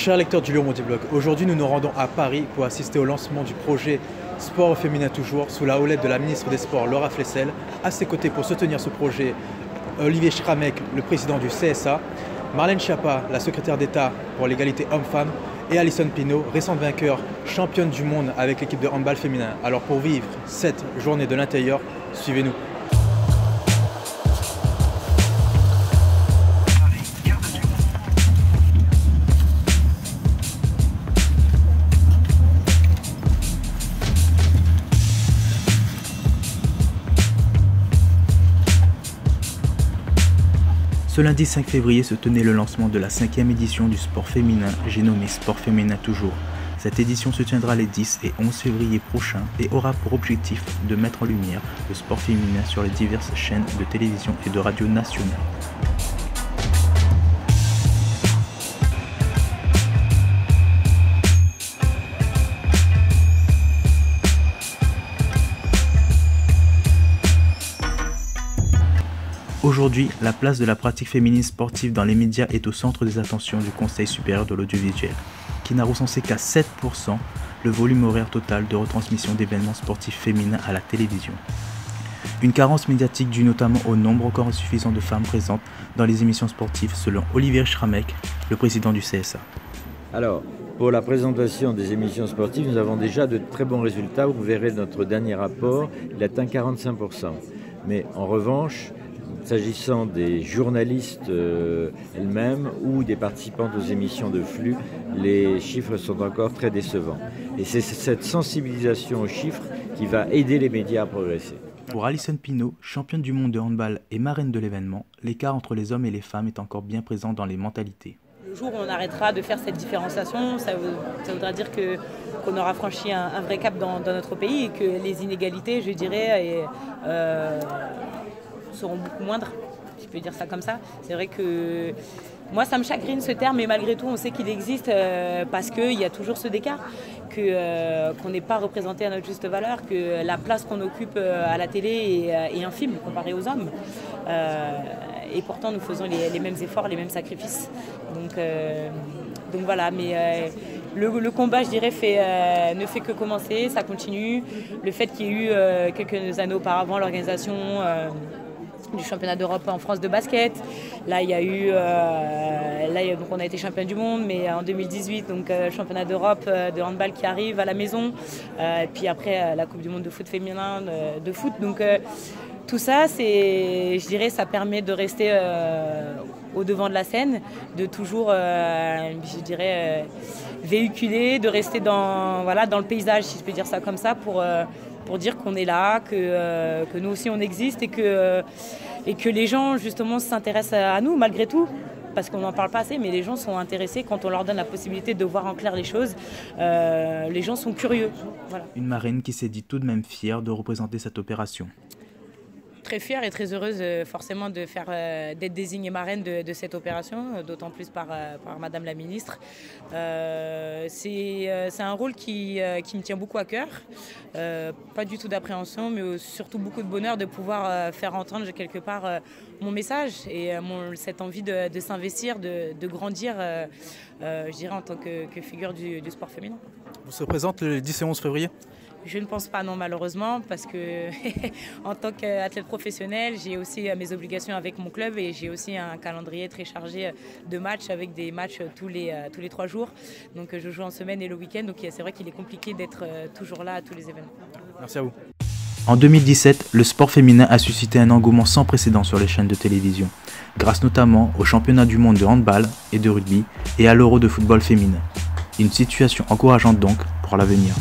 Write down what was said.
Chers lecteurs du Lyon Multiblog, aujourd'hui nous nous rendons à Paris pour assister au lancement du projet Sport féminin toujours sous la houlette de la ministre des Sports Laura Flessel. À ses côtés pour soutenir ce projet, Olivier Schramek, le président du CSA, Marlène Schiappa, la secrétaire d'État pour l'égalité homme-femme, et Alison Pinault, récente vainqueur, championne du monde avec l'équipe de handball féminin. Alors pour vivre cette journée de l'intérieur, suivez-nous. Ce lundi 5 février se tenait le lancement de la 5e édition du sport féminin, j'ai nommé Sport féminin toujours. Cette édition se tiendra les 10 et 11 février prochains et aura pour objectif de mettre en lumière le sport féminin sur les diverses chaînes de télévision et de radio nationales. Aujourd'hui, la place de la pratique féminine sportive dans les médias est au centre des attentions du Conseil supérieur de l'audiovisuel, qui n'a recensé qu'à 7% le volume horaire total de retransmission d'événements sportifs féminins à la télévision. Une carence médiatique due notamment au nombre encore insuffisant de femmes présentes dans les émissions sportives, selon Olivier Schramek, le président du CSA. Alors, pour la présentation des émissions sportives, nous avons déjà de très bons résultats. Vous verrez notre dernier rapport, il atteint 45%. Mais en revanche, s'agissant des journalistes elles-mêmes ou des participantes aux émissions de flux, les chiffres sont encore très décevants. Et c'est cette sensibilisation aux chiffres qui va aider les médias à progresser. Pour Alison Pinault, championne du monde de handball et marraine de l'événement, l'écart entre les hommes et les femmes est encore bien présent dans les mentalités. Le jour où on arrêtera de faire cette différenciation, ça voudra dire qu'on aura franchi un vrai cap dans notre pays et que les inégalités, je dirais, seront beaucoup moindres, si je peux dire ça comme ça. C'est vrai que moi ça me chagrine ce terme, mais malgré tout on sait qu'il existe parce qu'il y a toujours ce écart, qu'on n'est pas représenté à notre juste valeur, que la place qu'on occupe à la télé est infime comparée aux hommes. Et pourtant nous faisons les mêmes efforts, les mêmes sacrifices. Donc voilà, mais le combat, je dirais, ne fait que commencer, ça continue. Le fait qu'il y ait eu quelques années auparavant l'organisation du championnat d'Europe en France de basket. Là, il y a eu, donc on a été championne du monde, mais en 2018, donc championnat d'Europe de handball qui arrive à la maison. Et puis après, la Coupe du monde de foot féminin, de foot. Donc tout ça, je dirais, ça permet de rester au devant de la scène, de toujours, je dirais, véhiculer, de rester dans le paysage, si je peux dire ça comme ça, pour dire qu'on est là, que nous aussi on existe et que les gens justement s'intéressent à nous malgré tout. Parce qu'on n'en parle pas assez, mais les gens sont intéressés quand on leur donne la possibilité de voir en clair les choses. Les gens sont curieux. Voilà. Une marraine qui s'est dit tout de même fière de représenter cette opération. Très fière et très heureuse forcément d'être désignée marraine de cette opération, d'autant plus par Madame la Ministre. C'est un rôle qui me tient beaucoup à cœur, pas du tout d'appréhension, mais surtout beaucoup de bonheur de pouvoir faire entendre quelque part mon message et cette envie de s'investir, de grandir, je dirais, en tant que figure du sport féminin. Vous se présentez le 10 et 11 février ? Je ne pense pas, non, malheureusement, parce que en tant qu'athlète professionnel, j'ai aussi mes obligations avec mon club et j'ai aussi un calendrier très chargé de matchs avec des matchs tous les 3 jours. Donc je joue en semaine et le week-end, donc c'est vrai qu'il est compliqué d'être toujours là à tous les événements. Merci à vous. En 2017, le sport féminin a suscité un engouement sans précédent sur les chaînes de télévision, grâce notamment au championnat du monde de handball et de rugby et à l'Euro de football féminin. Une situation encourageante donc pour l'avenir.